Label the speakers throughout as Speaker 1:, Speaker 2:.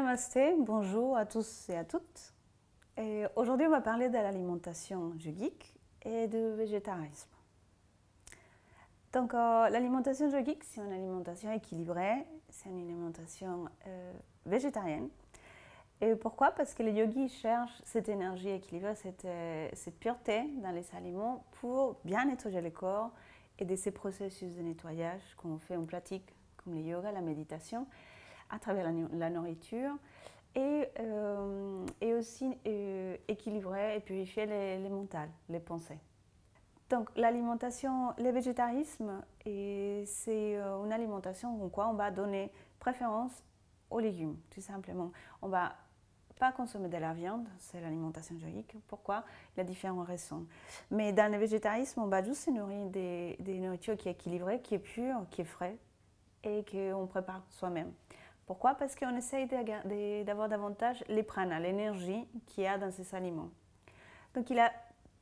Speaker 1: Namasté, bonjour à tous et à toutes. Aujourd'hui, on va parler de l'alimentation yogique et du végétarisme. Donc, l'alimentation yogique, c'est une alimentation équilibrée, c'est une alimentation végétarienne. Et pourquoi? Parce que les yogis cherchent cette énergie équilibrée, cette pureté dans les aliments pour bien nettoyer le corps et de ces processus de nettoyage qu'on fait en pratique, comme le yoga, la méditation, à travers la nourriture, et aussi équilibrer et purifier les mentales, les pensées. Donc l'alimentation, le végétarisme, c'est une alimentation en quoi on va donner préférence aux légumes, tout simplement. On ne va pas consommer de la viande, c'est l'alimentation yogique. Pourquoi? Il y a différentes raisons. Mais dans le végétarisme, on va juste se nourrir des nourritures qui est équilibrée, qui est pure, qui est frais et qu'on prépare soi-même. Pourquoi? Parce qu'on essaye d'avoir davantage les prana, l'énergie qu'il y a dans ces aliments. Donc il y a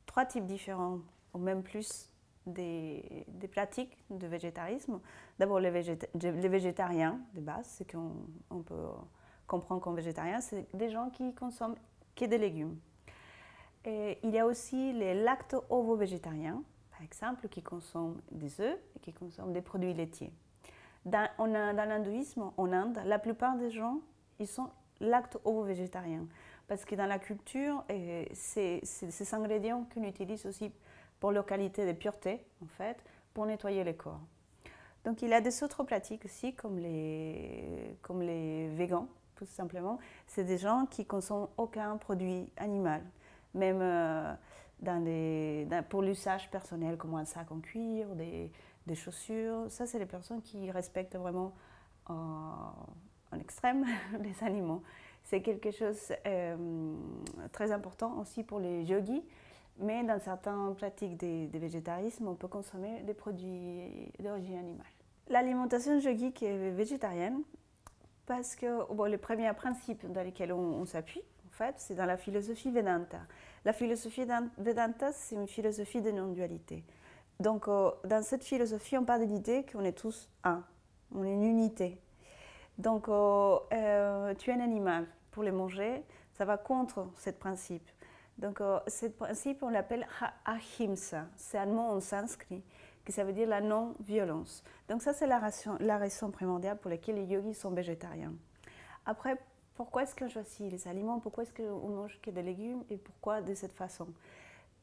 Speaker 1: trois types différents, ou même plus, des pratiques de végétarisme. D'abord les végétariens de base, ce qu'on peut comprendre comme végétarien, c'est des gens qui consomment que des légumes. Et il y a aussi les lacto-ovo-végétariens, par exemple, qui consomment des œufs et qui consomment des produits laitiers. Dans l'hindouisme, en Inde, la plupart des gens, ils sont lacto-ovo-végétariens. Parce que dans la culture, c'est ces ingrédients qu'on utilise aussi pour leur qualité de pureté, en fait, pour nettoyer le corps. Donc il y a des autres pratiques aussi, comme les végans, tout simplement. C'est des gens qui ne consomment aucun produit animal, même pour l'usage personnel, comme un sac en cuir, des chaussures. Ça, c'est les personnes qui respectent vraiment en extrême les animaux. C'est quelque chose de très important aussi pour les yogis, mais dans certaines pratiques de végétarisme, on peut consommer des produits d'origine animale. L'alimentation yogique est végétarienne parce que le premier principe dans lequel on s'appuie, en fait, c'est dans la philosophie Vedanta. La philosophie Vedanta, c'est une philosophie de non-dualité. Donc, dans cette philosophie, on parle de l'idée qu'on est tous un, on est une unité. Donc, tuer un animal pour le manger, ça va contre ce principe. Donc, ce principe, on l'appelle ahimsa. C'est un mot en sanskrit, que ça veut dire la non-violence. Donc, ça, c'est la raison primordiale pour laquelle les yogis sont végétariens. Après, pourquoi est-ce qu'on choisit les aliments? Pourquoi est-ce qu'on mange que des légumes? Et pourquoi de cette façon?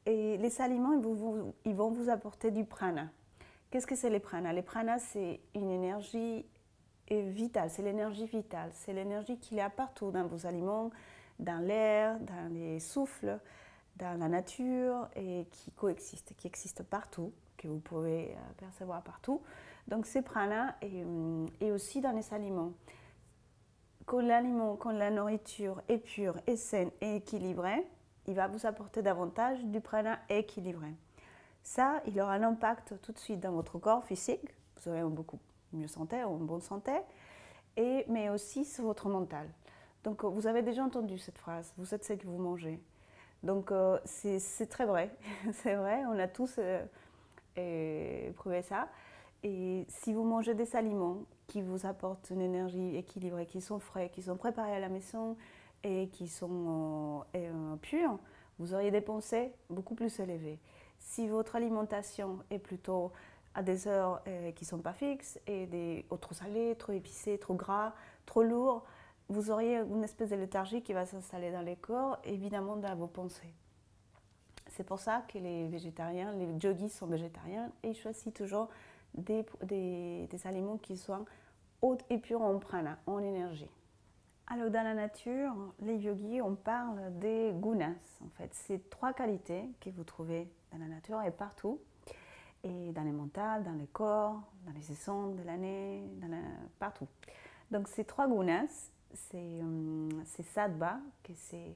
Speaker 1: Et les aliments, ils vont vous apporter du prana. Qu'est-ce que c'est les prana? Les prana, c'est une énergie vitale, c'est l'énergie vitale. C'est l'énergie qu'il y a partout dans vos aliments, dans l'air, dans les souffles, dans la nature, et qui coexiste, qui existe partout, que vous pouvez percevoir partout. Donc c'est prana et aussi dans les aliments. Quand la nourriture est pure, est saine et équilibrée, il va vous apporter davantage du prana équilibré. Ça, il aura un impact tout de suite dans votre corps physique, vous aurez beaucoup mieux santé, une bonne santé, mais aussi sur votre mental. Donc vous avez déjà entendu cette phrase, vous êtes ce que vous mangez. Donc c'est très vrai, c'est vrai, on a tous prouvé ça. Et si vous mangez des aliments qui vous apportent une énergie équilibrée, qui sont frais, qui sont préparés à la maison et qui sont purs, vous auriez des pensées beaucoup plus élevées. Si votre alimentation est plutôt à des heures qui ne sont pas fixes et trop salées, trop épicées, trop gras, trop lourd, vous auriez une espèce de léthargie qui va s'installer dans le corps, évidemment dans vos pensées. C'est pour ça que les végétariens, les yogis sont végétariens et ils choisissent toujours des aliments qui soient hauts et purs en prana, en énergie. Alors dans la nature, les yogis, on parle des gunas. En fait, c'est trois qualités que vous trouvez dans la nature et partout, et dans les mentales, dans le corps, dans les saisons de l'année, partout. Donc ces trois gunas, c'est sattva, que c'est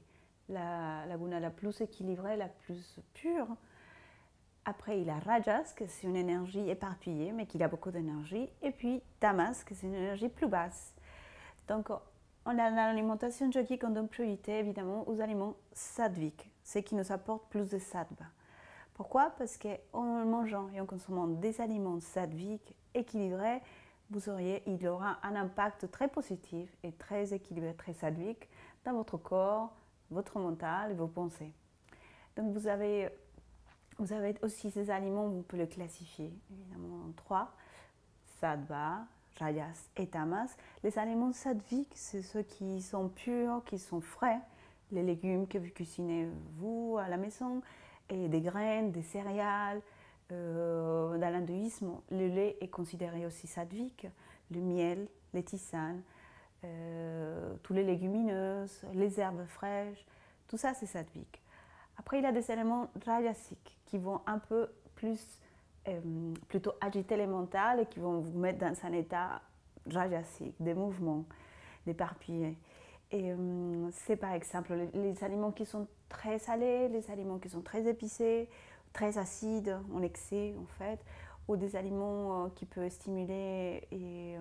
Speaker 1: la guna la plus équilibrée, la plus pure. Après, il a rajas, que c'est une énergie éparpillée, mais qui a beaucoup d'énergie. Et puis tamas, que c'est une énergie plus basse. Donc, on a dans l'alimentation yogique, on donne priorité évidemment aux aliments sattviques, ceux qui nous apportent plus de sattva. Pourquoi? Parce qu'en mangeant et en consommant des aliments sattviques équilibrés, il aura un impact très positif et très équilibré, très sattvique dans votre corps, votre mental et vos pensées. Donc vous avez aussi ces aliments, vous pouvez les classifier évidemment en 3, sattva, rajas et tamas. Les aliments sattviques, c'est ceux qui sont purs, qui sont frais, les légumes que vous cuisinez vous à la maison, et des graines, des céréales. Dans l'hindouisme, le lait est considéré aussi sattvique, le miel, les tisanes, tous les légumineuses, les herbes fraîches, tout ça c'est sattvique. Après, il y a des éléments rajasiques qui vont un peu plus, plutôt agiter les mentales et qui vont vous mettre dans un état rajasique, des mouvements, d'éparpiller. Et c'est par exemple les aliments qui sont très salés, les aliments qui sont très épicés, très acides en excès en fait, ou des aliments qui peuvent stimuler et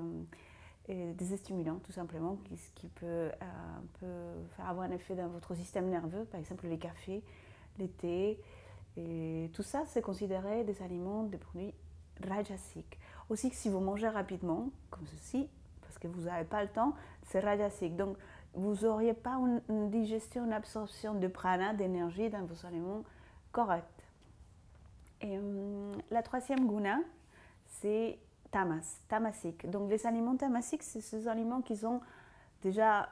Speaker 1: des stimulants tout simplement, qui peut faire avoir un effet dans votre système nerveux, par exemple les cafés, les thés, et tout ça c'est considéré des aliments, des produits rajasiques. Aussi si vous mangez rapidement, comme ceci, parce que vous n'avez pas le temps, c'est rajasique. Donc vous n'auriez pas une digestion, une absorption de prana, d'énergie dans vos aliments corrects. Et la troisième guna, c'est tamasique. Donc les aliments tamasiques, c'est ces aliments qui sont déjà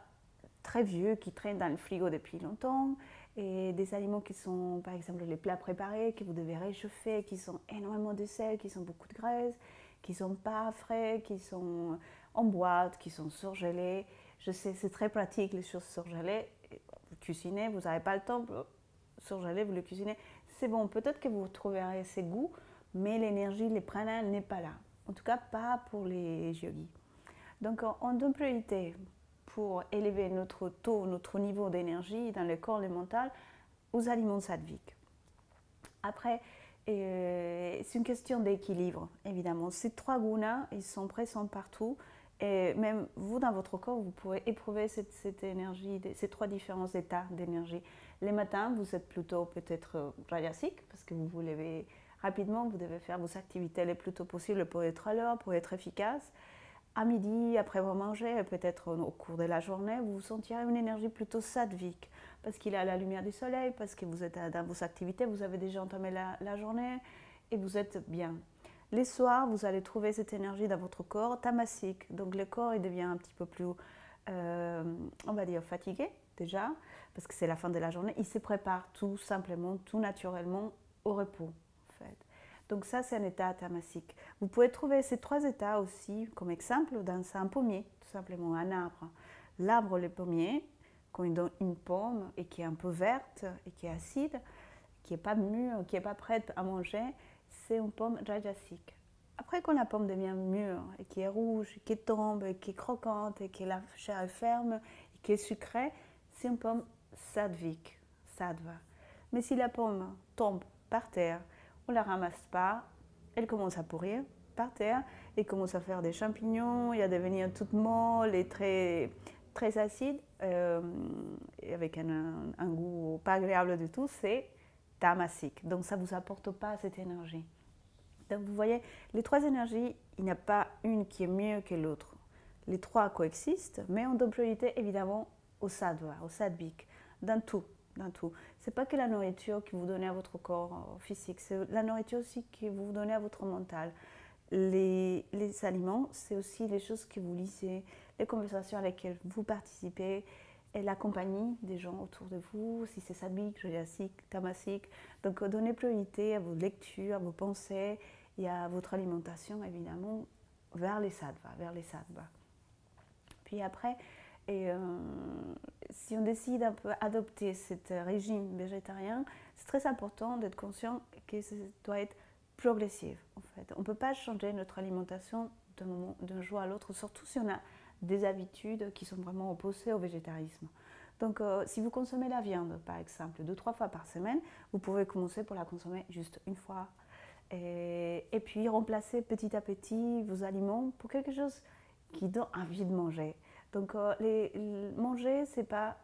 Speaker 1: très vieux, qui traînent dans le frigo depuis longtemps, et des aliments qui sont, par exemple, les plats préparés que vous devez réchauffer, qui sont énormément de sel, qui sont beaucoup de graisse, qui ne sont pas frais, qui sont en boîte, qui sont surgelés. Je sais, c'est très pratique les choses surgelées. Vous cuisinez, vous n'avez pas le temps, surgelé, vous le cuisinez. C'est bon, peut-être que vous trouverez ces goûts, mais l'énergie, les prana n'est pas là. En tout cas, pas pour les yogis. Donc, en deux priorités, pour élever notre taux, notre niveau d'énergie dans le corps et le mental, aux aliments sattviques. Après, c'est une question d'équilibre, évidemment. Ces trois gunas, ils sont présents partout. Et même vous, dans votre corps, vous pouvez éprouver cette énergie, ces trois différents états d'énergie. Les matins, vous êtes plutôt peut-être rajasique, parce que vous vous levez rapidement, vous devez faire vos activités le plus tôt possible pour être à l'heure, pour être efficace. À midi, après avoir mangé, peut-être au cours de la journée, vous sentirez une énergie plutôt sattvique, parce qu'il y a la lumière du soleil, parce que vous êtes dans vos activités, vous avez déjà entamé la journée et vous êtes bien. Les soirs, vous allez trouver cette énergie dans votre corps tamasique, donc le corps il devient un petit peu plus, on va dire, fatigué déjà, parce que c'est la fin de la journée, il se prépare tout simplement, tout naturellement au repos. Donc ça, c'est un état tamasique. Vous pouvez trouver ces trois états aussi comme exemple dans un pommier, tout simplement un arbre. L'arbre, le pommier, quand il donne une pomme et qui est un peu verte et qui est acide, qui n'est pas mûre, qui n'est pas prête à manger, c'est une pomme rajasique. Après, quand la pomme devient mûre et qui est rouge, qui tombe, et qui est croquante et que la chair est ferme et qui est sucrée, c'est une pomme sattvique, sattva. Mais si la pomme tombe par terre, on ne la ramasse pas, elle commence à pourrir par terre et commence à faire des champignons et à devenir toute molle et très, très acide, et avec un goût pas agréable du tout, c'est tamasique. Donc ça ne vous apporte pas cette énergie. Donc vous voyez, les trois énergies, il n'y a pas une qui est mieux que l'autre. Les trois coexistent, mais en priorité évidemment au sattva, au sattvique, dans tout. Ce n'est pas que la nourriture que vous donnez à votre corps physique, c'est la nourriture aussi que vous donnez à votre mental. Les aliments, c'est aussi les choses que vous lisez, les conversations à lesquelles vous participez, et la compagnie des gens autour de vous, si c'est sattvique, rajasique, tamasique. Donc donnez priorité à vos lectures, à vos pensées et à votre alimentation évidemment vers les sattvas. Puis après, si on décide un peu d'adopter ce régime végétarien, c'est très important d'être conscient que ça doit être progressif. En fait. On ne peut pas changer notre alimentation d'un jour à l'autre, surtout si on a des habitudes qui sont vraiment opposées au végétarisme. Donc, si vous consommez la viande, par exemple, 2-3 fois par semaine, vous pouvez commencer pour la consommer juste une fois. Et puis, remplacer petit à petit vos aliments pour quelque chose qui donne envie de manger. Donc, manger, ce n'est pas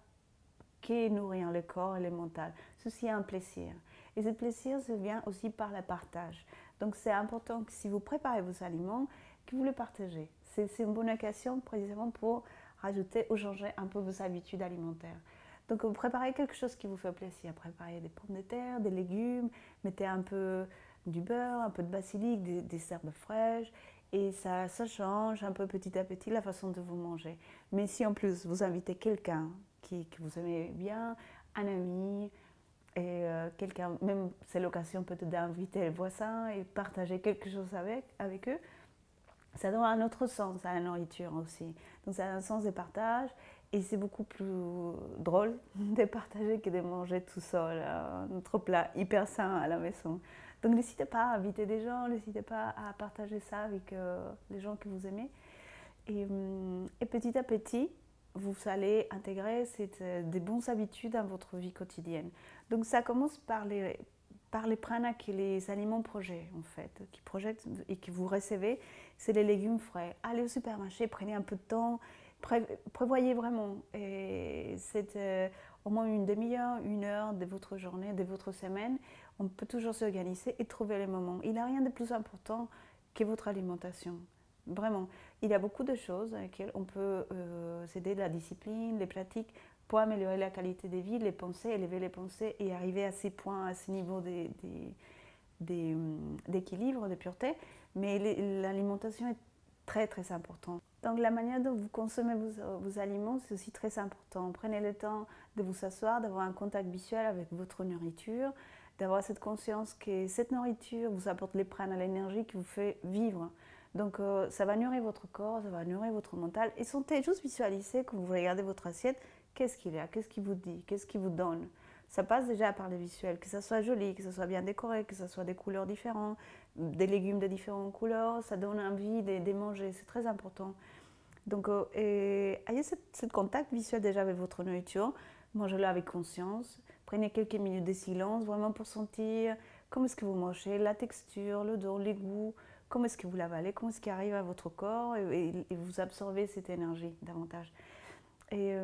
Speaker 1: que nourrir le corps et le mental. Ceci est un plaisir. Et ce plaisir, ça vient aussi par le partage. Donc, c'est important que si vous préparez vos aliments, que vous les partagez. C'est une bonne occasion précisément pour rajouter ou changer un peu vos habitudes alimentaires. Donc vous préparez quelque chose qui vous fait plaisir. Préparez des pommes de terre, des légumes, mettez un peu du beurre, un peu de basilic, des herbes fraîches. Et ça change un peu petit à petit la façon de vous manger. Mais si en plus vous invitez quelqu'un que vous aimez bien, un ami, et quelqu'un, même c'est l'occasion peut-être d'inviter les voisins et partager quelque chose avec eux, ça donne un autre sens à la nourriture aussi. Donc ça a un sens de partage et c'est beaucoup plus drôle de partager que de manger tout seul notre plat hyper sain à la maison. Donc n'hésitez pas à inviter des gens, n'hésitez pas à partager ça avec les gens que vous aimez. Et petit à petit, vous allez intégrer des bonnes habitudes dans votre vie quotidienne. Donc ça commence par les pranas que les aliments projettent en fait, qui projettent et que vous recevez, c'est les légumes frais. Allez au supermarché, prenez un peu de temps, prévoyez vraiment. Et c'est au moins une demi-heure, une heure de votre journée, de votre semaine. On peut toujours s'organiser et trouver les moments. Il n'y a rien de plus important que votre alimentation. Vraiment, il y a beaucoup de choses dans lesquelles on peut s'aider de la discipline, les pratiques pour améliorer la qualité de vie, les pensées, élever les pensées et arriver à ces points, à ce niveau d'équilibre, de pureté. Mais l'alimentation est très très importante. Donc la manière dont vous consommez vos aliments, c'est aussi très important. Prenez le temps de vous asseoir, d'avoir un contact visuel avec votre nourriture, d'avoir cette conscience que cette nourriture vous apporte les prana, l'énergie qui vous fait vivre. Donc ça va nourrir votre corps, ça va nourrir votre mental. Et sentez juste visualiser quand vous regardez votre assiette, qu'est-ce qu'il y a, qu'est-ce qu'il vous dit, qu'est-ce qu'il vous donne. Ça passe déjà par les visuels, que ça soit joli, que ça soit bien décoré, que ça soit des couleurs différentes, des légumes de différentes couleurs, ça donne envie de manger, c'est très important. Donc ayez ce contact visuel déjà avec votre nourriture, mangez-la avec conscience, prenez quelques minutes de silence vraiment pour sentir comment est-ce que vous mangez, la texture, l'odeur, les goûts, comment est-ce que vous l'avalez, comment est-ce qu'il arrive à votre corps et vous absorbez cette énergie davantage. Et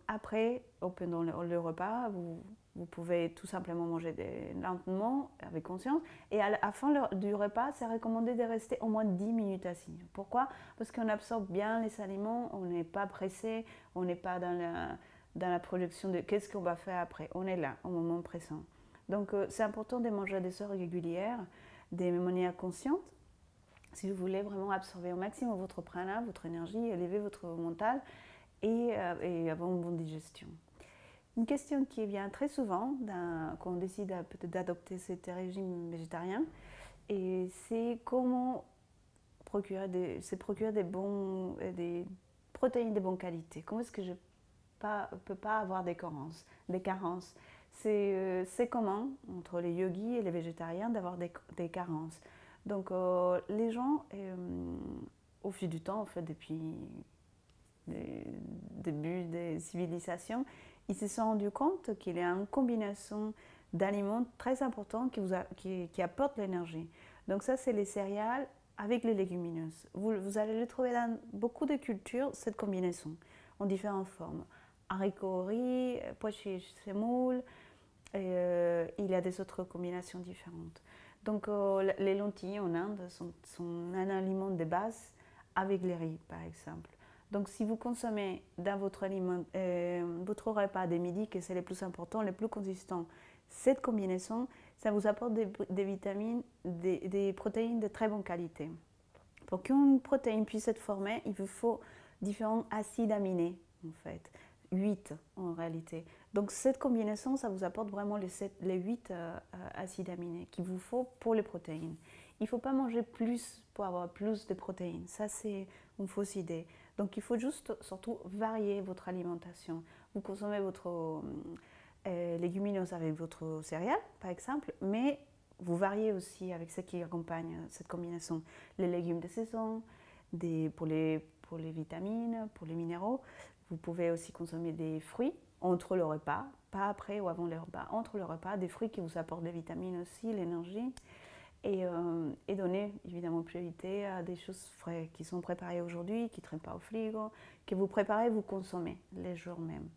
Speaker 1: après, pendant le repas, vous pouvez tout simplement manger lentement, avec conscience. Et à la fin du repas, c'est recommandé de rester au moins 10 minutes assis. Pourquoi? Parce qu'on absorbe bien les aliments, on n'est pas pressé, on n'est pas dans la projection de qu'est-ce qu'on va faire après. On est là, au moment présent. Donc c'est important de manger à des heures régulières, de manière consciente. Si vous voulez vraiment absorber au maximum votre prana, votre énergie, élever votre mental et avoir une bonne digestion. Une question qui vient très souvent quand on décide peut-être d'adopter ce régime végétarien, et c'est comment se procurer des protéines de bonne qualité. Comment est-ce que je ne peux pas avoir des carences. C'est commun entre les yogis et les végétariens d'avoir des carences. Donc les gens, au fil du temps, en fait, depuis le début des civilisations, ils se sont rendus compte qu'il y a une combinaison d'aliments très importants qui apportent l'énergie. Donc ça, c'est les céréales avec les légumineuses. Vous allez le trouver dans beaucoup de cultures, cette combinaison, en différentes formes. Haricots, riz, pois chiches, semoule, il y a des autres combinaisons différentes. Donc les lentilles en Inde sont un aliment de base avec les riz, par exemple. Donc si vous consommez dans votre repas de midi, que c'est le plus important, le plus consistant, cette combinaison, ça vous apporte des vitamines, des protéines de très bonne qualité. Pour qu'une protéine puisse être formée, il vous faut différents acides aminés, en fait. 8 en réalité. Donc cette combinaison, ça vous apporte vraiment les 8 acides aminés qu'il vous faut pour les protéines. Il ne faut pas manger plus pour avoir plus de protéines. Ça, c'est une fausse idée. Donc il faut juste, surtout, varier votre alimentation. Vous consommez votre légumineuse avec votre céréale, par exemple, mais vous variez aussi avec ce qui accompagne cette combinaison. Les légumes de saison, pour les vitamines, pour les minéraux. Vous pouvez aussi consommer des fruits entre le repas, pas après ou avant le repas, entre le repas, des fruits qui vous apportent des vitamines aussi, l'énergie, et donner évidemment priorité à des choses frais qui sont préparées aujourd'hui, qui ne traînent pas au frigo, que vous préparez, vous consommez les jours même.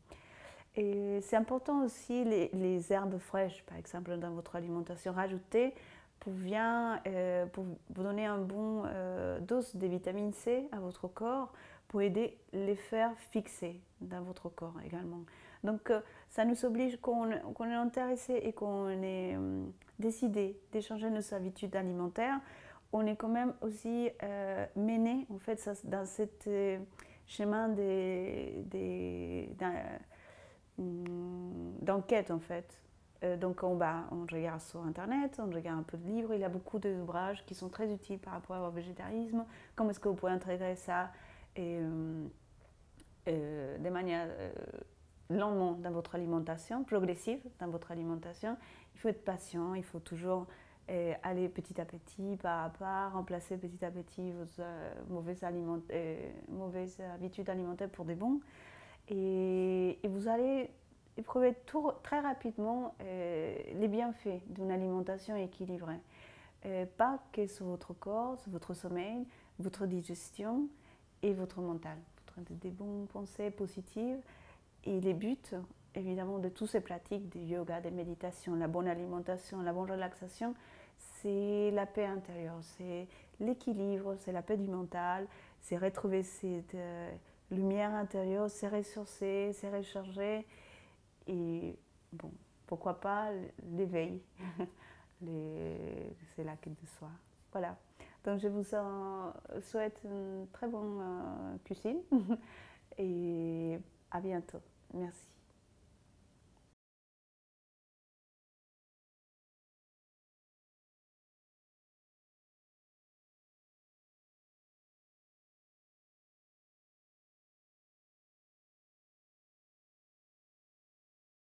Speaker 1: Et c'est important aussi les herbes fraîches, par exemple, dans votre alimentation. Rajoutez pour vous donner un bon dose de vitamine C à votre corps pour aider les faire fixer dans votre corps également. Donc ça nous oblige qu'on est intéressé et qu'on est décidé d'échanger nos habitudes alimentaires. On est quand même aussi mené en fait dans cette chemin d'enquête en fait. Donc on regarde sur internet, on regarde un peu de livres, il y a beaucoup d'ouvrages qui sont très utiles par rapport au végétarisme. Comment est-ce que vous pouvez intégrer ça de manière lentement dans votre alimentation, progressive dans votre alimentation. Il faut être patient, il faut toujours aller petit à petit, pas à pas, remplacer petit à petit vos mauvaises habitudes alimentaires pour des bons. Et vous allez éprouver très rapidement les bienfaits d'une alimentation équilibrée. Pas que sur votre corps, sur votre sommeil, votre digestion et votre mental. Des bonnes pensées positives. Et les buts, évidemment, de toutes ces pratiques de yoga, de méditation, la bonne alimentation, la bonne relaxation, c'est la paix intérieure, c'est l'équilibre, c'est la paix du mental, c'est retrouver cette lumière intérieure, c'est ressourcer, c'est recharger et bon, pourquoi pas l'éveil, c'est la quête de soi. Voilà. Donc je vous souhaite une très bonne cuisine et à bientôt. Merci.